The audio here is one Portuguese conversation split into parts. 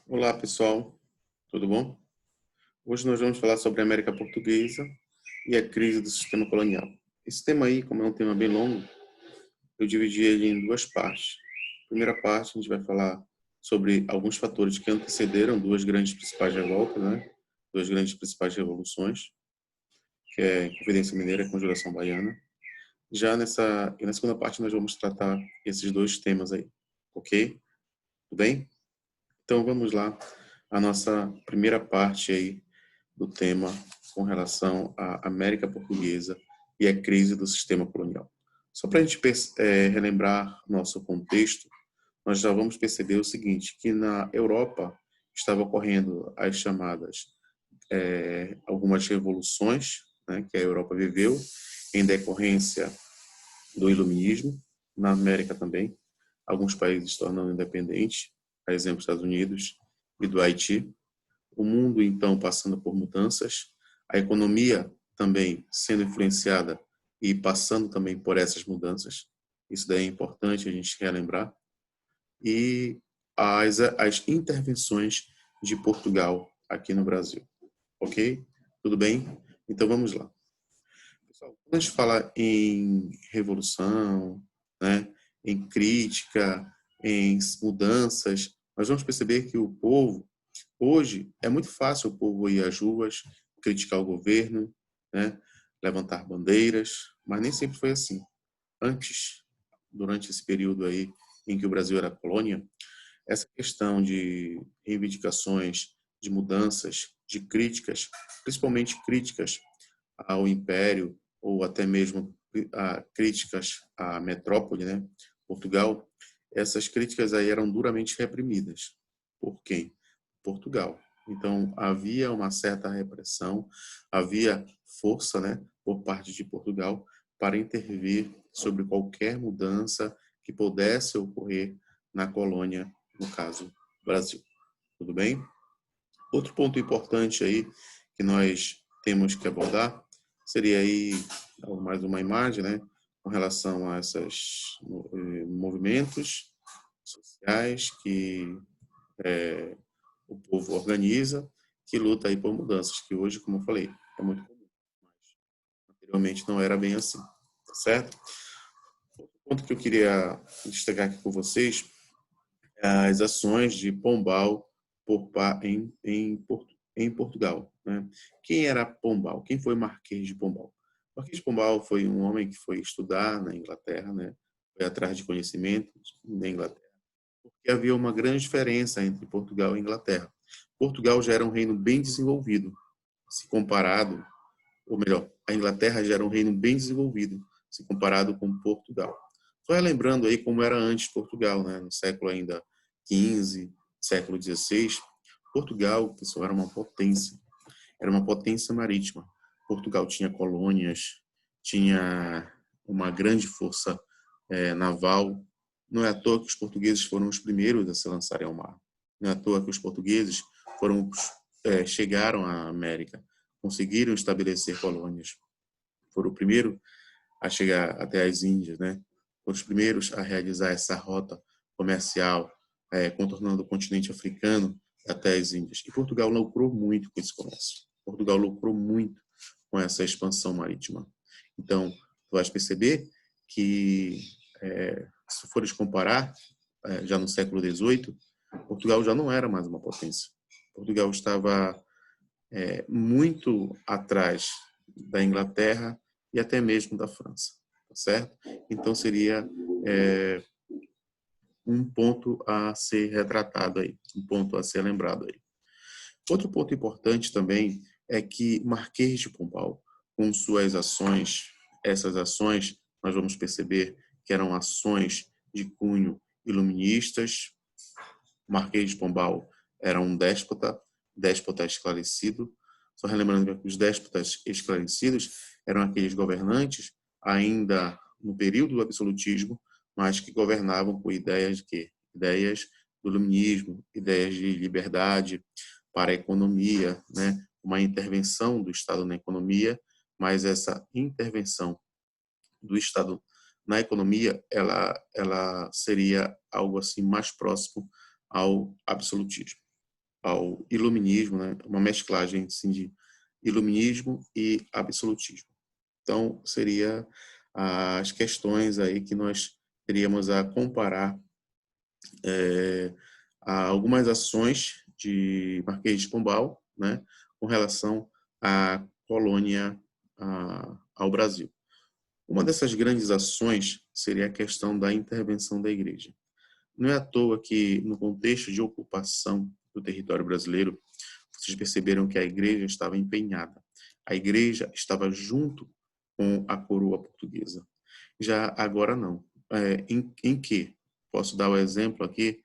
Olá, pessoal. Tudo bom? Hoje nós vamos falar sobre a América Portuguesa e a crise do sistema colonial. Esse tema aí, como é um tema bem longo, eu dividi ele em duas partes. Primeira parte, a gente vai falar sobre alguns fatores que antecederam duas grandes principais revoltas, né? Duas grandes principais revoluções, que é a Inconfidência Mineira e a Conjuração Baiana. E na segunda parte nós vamos tratar esses dois temas aí, ok? Tudo bem? Então vamos lá, a nossa primeira parte aí do tema com relação à América Portuguesa e a crise do sistema colonial. Só para a gente relembrar nosso contexto, nós já vamos perceber o seguinte, que na Europa estava ocorrendo as chamadas algumas revoluções, né, que a Europa viveu em decorrência do iluminismo, na América também, alguns países se tornando independentes, por exemplo, Estados Unidos e do Haiti, o mundo então passando por mudanças, a economia também sendo influenciada e passando também por essas mudanças. Isso daí é importante a gente relembrar. E as intervenções de Portugal aqui no Brasil. Ok? Tudo bem? Então vamos lá. Pessoal, quando a gente fala em revolução, né, em crítica, em mudanças, nós vamos perceber que o povo, hoje, é muito fácil o povo ir às ruas, criticar o governo, né, levantar bandeiras, mas nem sempre foi assim. Antes, durante esse período aí em que o Brasil era colônia, essa questão de reivindicações, de mudanças, de críticas, principalmente críticas ao império ou até mesmo críticas à metrópole, né, Portugal, essas críticas aí eram duramente reprimidas. Por quem? Portugal. Então havia uma certa repressão, havia força, né, por parte de Portugal para intervir sobre qualquer mudança que pudesse ocorrer na colônia, no caso, Brasil. Tudo bem? Outro ponto importante aí que nós temos que abordar seria aí mais uma imagem, né, com relação a esses movimentos sociais que o povo organiza, que luta aí por mudanças, que hoje, como eu falei, é muito comum, mas anteriormente não era bem assim, tá certo? Outro ponto que eu queria destacar aqui com vocês é as ações de Pombal em Portugal, né? Quem era Pombal? Quem foi Marquês de Pombal? Marquês de Pombal foi um homem que foi estudar na Inglaterra, né? Foi atrás de conhecimento na Inglaterra, porque havia uma grande diferença entre Portugal e Inglaterra. Portugal já era um reino bem desenvolvido, se comparado, ou melhor, a Inglaterra já era um reino bem desenvolvido, se comparado com Portugal. Só lembrando aí como era antes Portugal, né? No século ainda 15, século 16, Portugal, pessoal, era uma potência marítima. Portugal tinha colônias, tinha uma grande força naval. Não é à toa que os portugueses foram os primeiros a se lançarem ao mar. Não é à toa que os portugueses chegaram à América, conseguiram estabelecer colônias. Foram o primeiro a chegar até as Índias, né? Foram os primeiros a realizar essa rota comercial, contornando o continente africano até as Índias. E Portugal lucrou muito com esse comércio. Portugal lucrou muito com essa expansão marítima. Então, tu vais perceber que, se fores comparar, já no século XVIII, Portugal já não era mais uma potência. Portugal estava muito atrás da Inglaterra e até mesmo da França, tá certo? Então seria um ponto a ser retratado aí, um ponto a ser lembrado aí. Outro ponto importante também é que Marquês de Pombal, com suas ações, essas ações nós vamos perceber que eram ações de cunho iluministas. Marquês de Pombal era um déspota esclarecido. Só relembrando que os déspotas esclarecidos eram aqueles governantes ainda no período do absolutismo, mas que governavam com ideias de quê? Ideias do iluminismo, ideias de liberdade para a economia, né? Uma intervenção do Estado na economia, mas essa intervenção do Estado na economia, ela seria algo assim mais próximo ao absolutismo. ao iluminismo, né? Uma mesclagem assim, de iluminismo e absolutismo. Então, seria as questões aí que nós teríamos a comparar a algumas ações de Marquês de Pombal, né, com relação à colônia ao Brasil. Uma dessas grandes ações seria a questão da intervenção da igreja. Não é à toa que, no contexto de ocupação do território brasileiro, vocês perceberam que a igreja estava empenhada. A igreja estava junto com a coroa portuguesa. Já agora não. Em que? Posso dar o exemplo aqui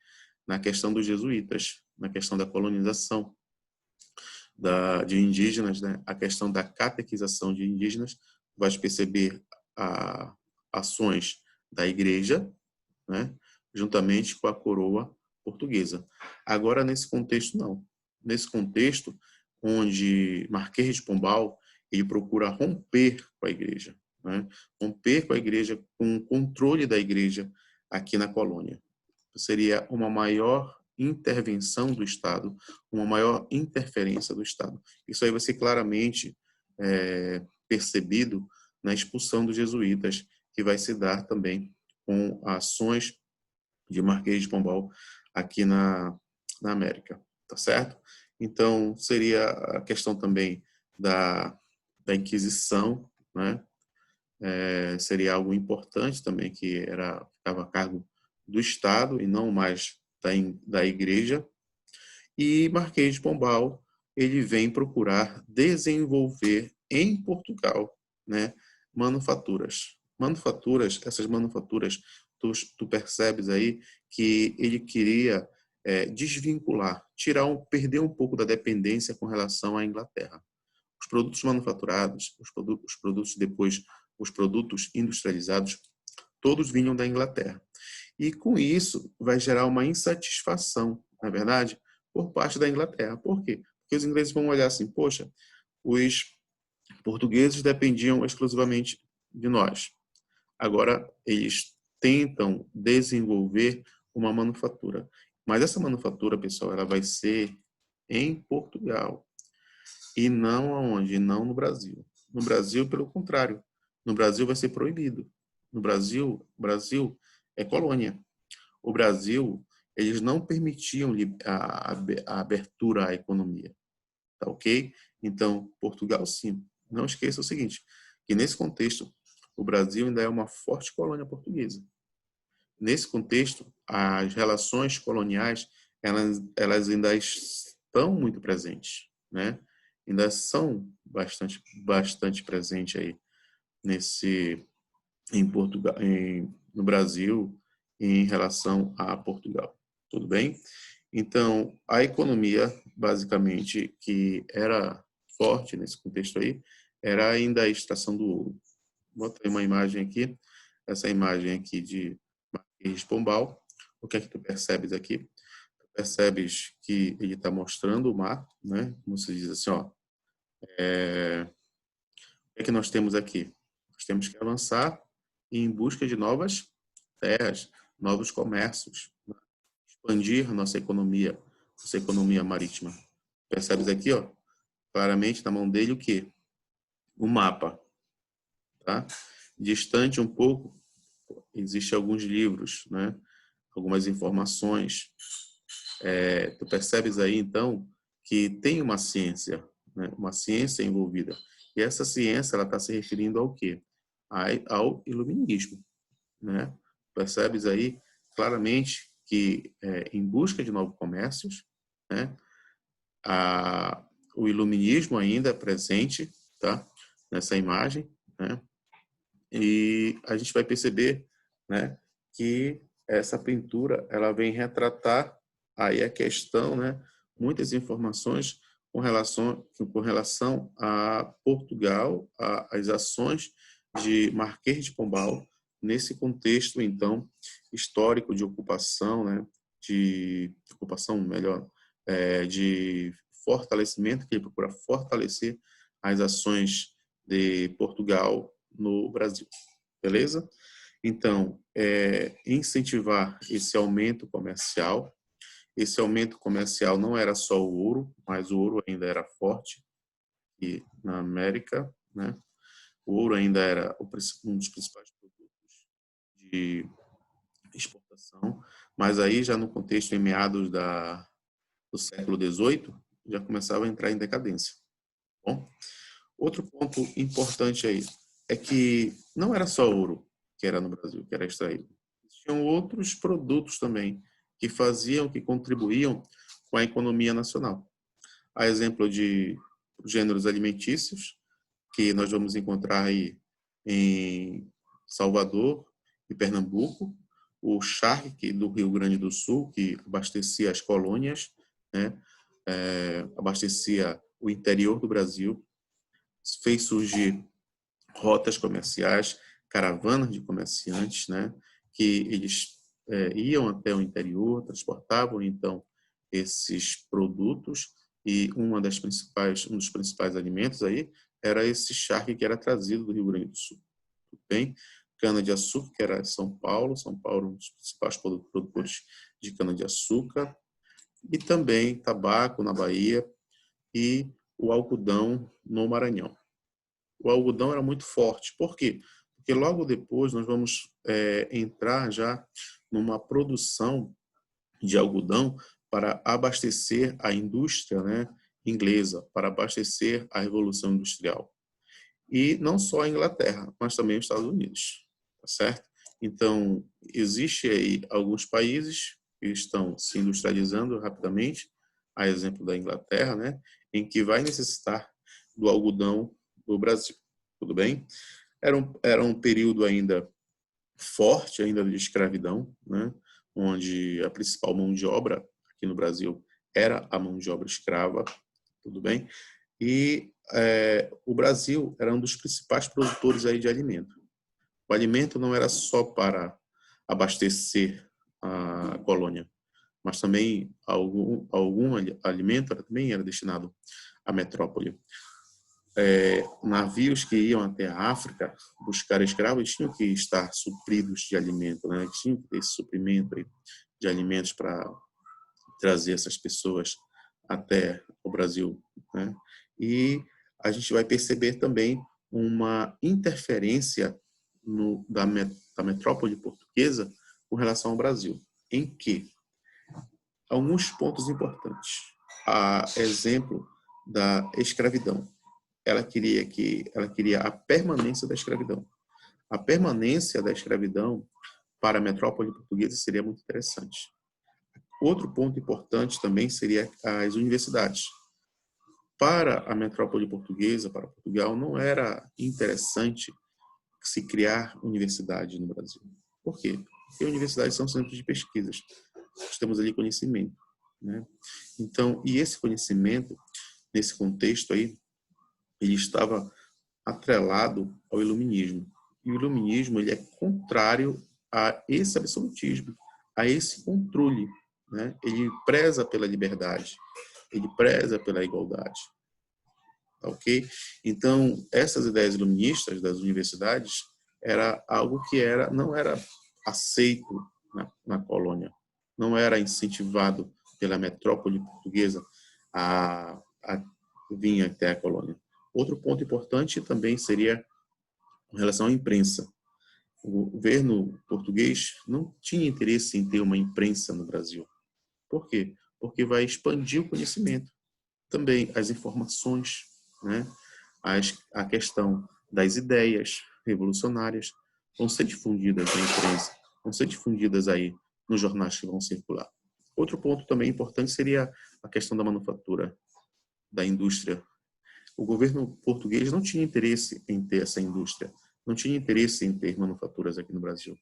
na questão dos jesuítas, na questão da colonização de indígenas, né? A questão da catequização de indígenas, vai perceber ações da igreja, né? Juntamente com a coroa portuguesa. Agora, nesse contexto, não. Nesse contexto, onde Marquês de Pombal ele procura romper com a igreja, né? Romper com a igreja, com o controle da igreja aqui na colônia. Seria uma maior intervenção do Estado, uma maior interferência do Estado. Isso aí vai ser claramente percebido na expulsão dos jesuítas, que vai se dar também com ações de Marquês de Pombal aqui na América, tá certo? Então, seria a questão também da Inquisição, né? Seria algo importante também, que ficava a cargo do Estado e não mais da Igreja. E Marquês de Pombal, ele vem procurar desenvolver em Portugal, né, manufaturas. Essas manufaturas, tu percebes aí que ele queria desvincular, perder um pouco da dependência com relação à Inglaterra. Os produtos manufaturados, os produtos depois, os produtos industrializados, todos vinham da Inglaterra. E com isso vai gerar uma insatisfação, na verdade, por parte da Inglaterra. Por quê? Porque os ingleses vão olhar assim, poxa, os portugueses dependiam exclusivamente de nós. Agora eles tentam desenvolver uma manufatura. Mas essa manufatura, pessoal, ela vai ser em Portugal. E não aonde? Não no Brasil. No Brasil, pelo contrário. No Brasil vai ser proibido. No Brasil é colônia. O Brasil, eles não permitiam a abertura à economia. Tá ok? Então, Portugal, sim. Não esqueça o seguinte, que nesse contexto, o Brasil ainda é uma forte colônia portuguesa. Nesse contexto, as relações coloniais, elas ainda estão muito presentes, né? Ainda são bastante presentes aí em Portugal, no Brasil, em relação a Portugal. Tudo bem? Então, a economia, basicamente, que era forte nesse contexto aí, era ainda a extração do ouro. Vou botar uma imagem aqui, essa imagem aqui de Marquês de Pombal. O que é que tu percebes aqui? Tu percebes que ele está mostrando o mar, né? Como se diz assim, ó. O que é que nós temos aqui? Nós temos que avançar em busca de novas terras, novos comércios, né? Expandir nossa economia marítima. Percebes aqui, ó, claramente na mão dele o quê? O mapa, tá? Distante um pouco, existem alguns livros, né? Algumas informações. Tu percebes aí, então, que tem uma ciência, né? Uma ciência envolvida. E essa ciência, ela está se referindo ao quê? Ao iluminismo, né? Percebes aí claramente que em busca de novos comércios, né? O iluminismo ainda é presente, tá? Nessa imagem, né? E a gente vai perceber, né, que essa pintura ela vem retratar aí a questão, né, muitas informações com relação a Portugal, as ações de Marquês de Pombal nesse contexto então histórico de ocupação, né, de ocupação melhor, de fortalecimento, que ele procura fortalecer as ações de Portugal no Brasil, beleza? Então, incentivar esse aumento comercial, esse aumento comercial não era só o ouro, mas o ouro ainda era forte e na América, né? O ouro ainda era um dos principais produtos de exportação, mas aí já no contexto em meados do século XVIII já começava a entrar em decadência. Bom, outro ponto importante aí é que não era só ouro que era no Brasil, que era extraído. Existiam outros produtos também que faziam, que contribuíam com a economia nacional. A exemplo de gêneros alimentícios, que nós vamos encontrar aí em Salvador e Pernambuco, o charque do Rio Grande do Sul, que abastecia as colônias, né? Abastecia o interior do Brasil, fez surgir rotas comerciais, caravanas de comerciantes, né? Que eles iam até o interior, transportavam então esses produtos e um dos principais alimentos aí era esse charque que era trazido do Rio Grande do Sul. Tudo bem? Cana-de-açúcar, que era São Paulo um dos principais produtores de cana-de-açúcar, e também tabaco na Bahia e o algodão no Maranhão. O algodão era muito forte. Por quê? Porque logo depois nós vamos entrar já numa produção de algodão para abastecer a indústria, né, inglesa, para abastecer a Revolução Industrial. E não só a Inglaterra, mas também os Estados Unidos, tá certo? Então, existe aí alguns países que estão se industrializando rapidamente, a exemplo da Inglaterra, né, em que vai necessitar do algodão do Brasil, tudo bem? Era um período ainda forte, ainda de escravidão, né, onde a principal mão de obra aqui no Brasil era a mão de obra escrava, tudo bem? E o Brasil era um dos principais produtores aí de alimento. O alimento não era só para abastecer a colônia, mas também algum alimento também era destinado à metrópole. Navios que iam até a África buscar escravos tinham que estar supridos de alimento, né? Tinham que ter esse suprimento aí de alimentos para trazer essas pessoas até o Brasil, né? E a gente vai perceber também uma interferência da metrópole portuguesa com relação ao Brasil, em que alguns pontos importantes. A exemplo da escravidão. Ela queria a permanência da escravidão. A permanência da escravidão para a metrópole portuguesa seria muito interessante. Outro ponto importante também seria as universidades. Para a metrópole portuguesa, para Portugal, não era interessante se criar universidade no Brasil. Por quê? Porque universidades são centros de pesquisas. Nós temos ali conhecimento, né? Então, e esse conhecimento, nesse contexto aí, ele estava atrelado ao iluminismo. E o iluminismo ele é contrário a esse absolutismo, a esse controle, né? Ele preza pela liberdade, ele preza pela igualdade. Tá, ok? Então, essas ideias iluministas das universidades era algo que não era aceito na colônia, não era incentivado pela metrópole portuguesa a vir até a colônia. Outro ponto importante também seria com relação à imprensa. O governo português não tinha interesse em ter uma imprensa no Brasil. Por quê? Porque vai expandir o conhecimento, também as informações, né? A questão das ideias revolucionárias vão ser difundidas na imprensa, vão ser difundidas aí nos jornais que vão circular. Outro ponto também importante seria a questão da manufatura, da indústria. O governo português não tinha interesse em ter essa indústria, não tinha interesse em ter manufaturas aqui no Brasil.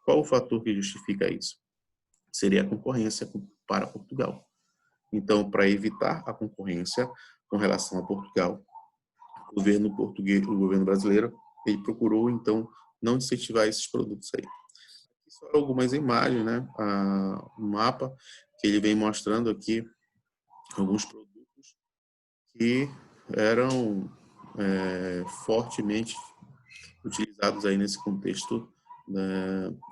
Qual o fator que justifica isso? Seria a concorrência para Portugal. Então, para evitar a concorrência com relação a Portugal, o governo brasileiro, ele procurou então não incentivar esses produtos aí. Aqui só algumas imagens, né? Um mapa que ele vem mostrando aqui alguns produtos que eram fortemente utilizados aí nesse contexto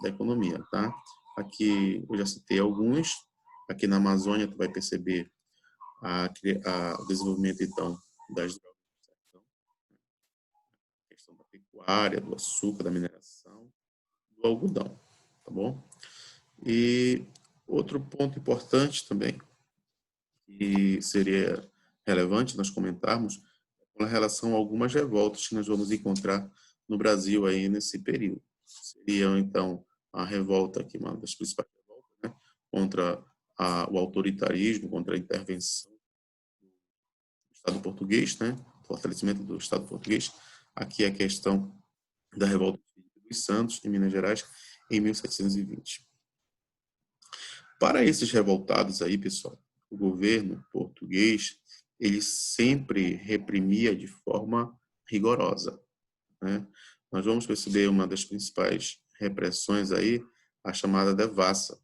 da economia, tá? Aqui eu já citei alguns, Aqui na Amazônia, tu vai perceber o desenvolvimento, então, das drogas, a questão da pecuária, do açúcar, da mineração, do algodão, tá bom? E outro ponto importante também, que seria relevante nós comentarmos, com relação a algumas revoltas que nós vamos encontrar no Brasil aí nesse período. Seriam, então, a revolta, aqui, uma das principais revoltas, né, contra o autoritarismo, contra a intervenção do Estado português, né, fortalecimento do Estado português. Aqui a questão da revolta dos Santos, em Minas Gerais, em 1720. Para esses revoltados aí, pessoal, o governo português, ele sempre reprimia de forma rigorosa, né? Nós vamos perceber uma das principais repressões aí, a chamada devassa,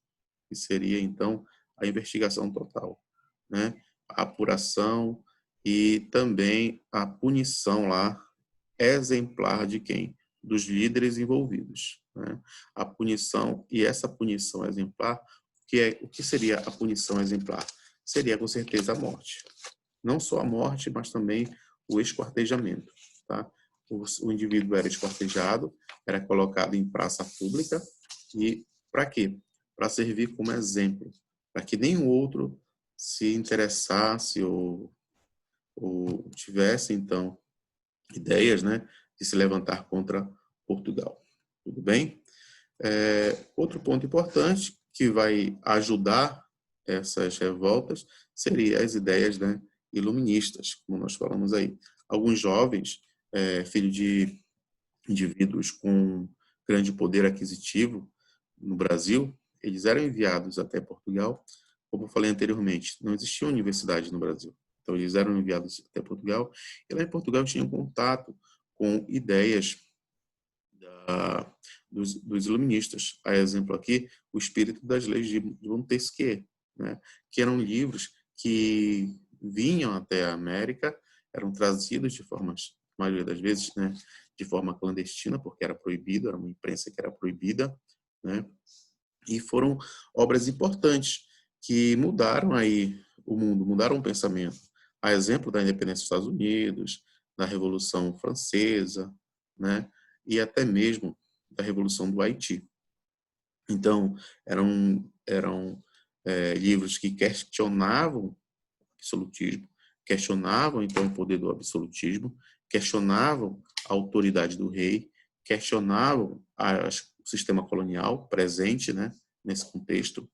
que seria, então, a investigação total, né? A apuração e também a punição lá exemplar de quem? Dos líderes envolvidos, né? A punição, e essa punição exemplar, o que seria a punição exemplar? Seria, com certeza, a morte. Não só a morte, mas também o esquartejamento, tá? O indivíduo era esquartejado, era colocado em praça pública, e para quê? Para servir como exemplo, para que nenhum outro se interessasse ou tivesse, então, ideias, né, de se levantar contra Portugal. Tudo bem? Outro ponto importante que vai ajudar essas revoltas seria as ideias, né, iluministas, como nós falamos aí. Alguns jovens, filhos de indivíduos com grande poder aquisitivo no Brasil, eles eram enviados até Portugal. Como eu falei anteriormente, não existia universidade no Brasil. Então, eles eram enviados até Portugal, e lá em Portugal tinham contato com ideias dos iluministas. A exemplo aqui, o Espírito das Leis de Montesquieu, né? Que eram livros que vinham até a América, eram trazidos de formas, a maioria das vezes, né, de forma clandestina, porque era proibido, era uma imprensa que era proibida, né? E foram obras importantes que mudaram aí o mundo, mudaram o pensamento. A exemplo da independência dos Estados Unidos, da Revolução Francesa, né? E até mesmo da Revolução do Haiti. Então, eram livros que questionavam o absolutismo, questionavam, então, o poder do absolutismo, questionavam a autoridade do rei, questionavam o sistema colonial presente, né, nesse contexto,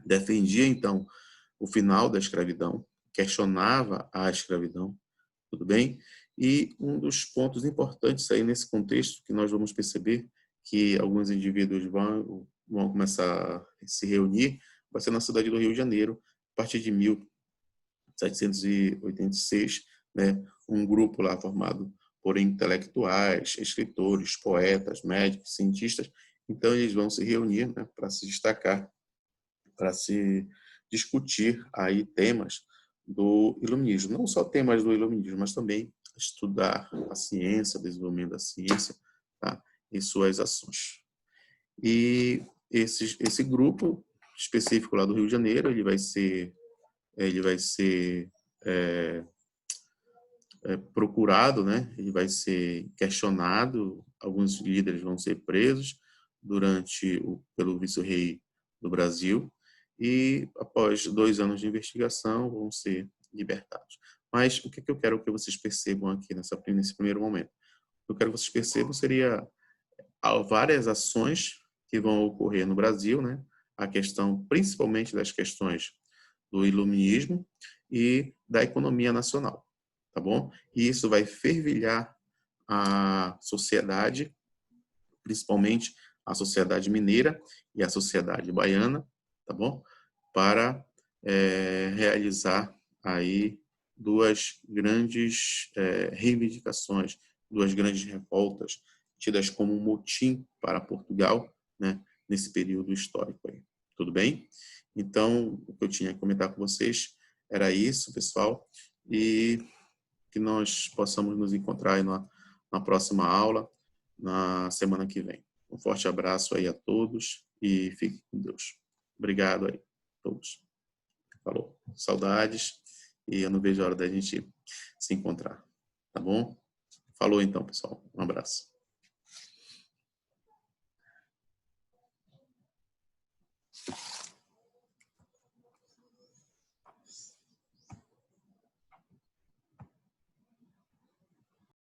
defendia, então, o final da escravidão, questionava a escravidão, tudo bem? E um dos pontos importantes aí nesse contexto que nós vamos perceber que alguns indivíduos vão começar a se reunir vai ser na cidade do Rio de Janeiro, a partir de 1786, né, um grupo lá formado por intelectuais, escritores, poetas, médicos, cientistas. Então, eles vão se reunir, né, para se destacar, para se discutir aí temas do iluminismo. Não só temas do iluminismo, mas também estudar a ciência, o desenvolvimento da ciência, tá, e suas ações. E esse grupo específico lá do Rio de Janeiro, ele vai ser procurado, né? Ele vai ser questionado, alguns líderes vão ser presos pelo vice-rei do Brasil e após 2 anos de investigação vão ser libertados. Mas o que eu quero que vocês percebam aqui nesse primeiro momento? O que eu quero que vocês percebam seria várias ações que vão ocorrer no Brasil, né? A questão, principalmente das questões do iluminismo e da economia nacional, tá bom? E isso vai fervilhar a sociedade, principalmente a sociedade mineira e a sociedade baiana, tá bom? Para realizar aí 2 grandes reivindicações, 2 grandes revoltas tidas como um motim para Portugal, né, nesse período histórico aí. Tudo bem? Então, o que eu tinha que comentar com vocês era isso, pessoal, e que nós possamos nos encontrar aí na próxima aula, na semana que vem. Um forte abraço aí a todos e fiquem com Deus. Obrigado aí a todos. Falou. Saudades. E eu não vejo a hora da gente se encontrar. Tá bom? Falou então, pessoal. Um abraço.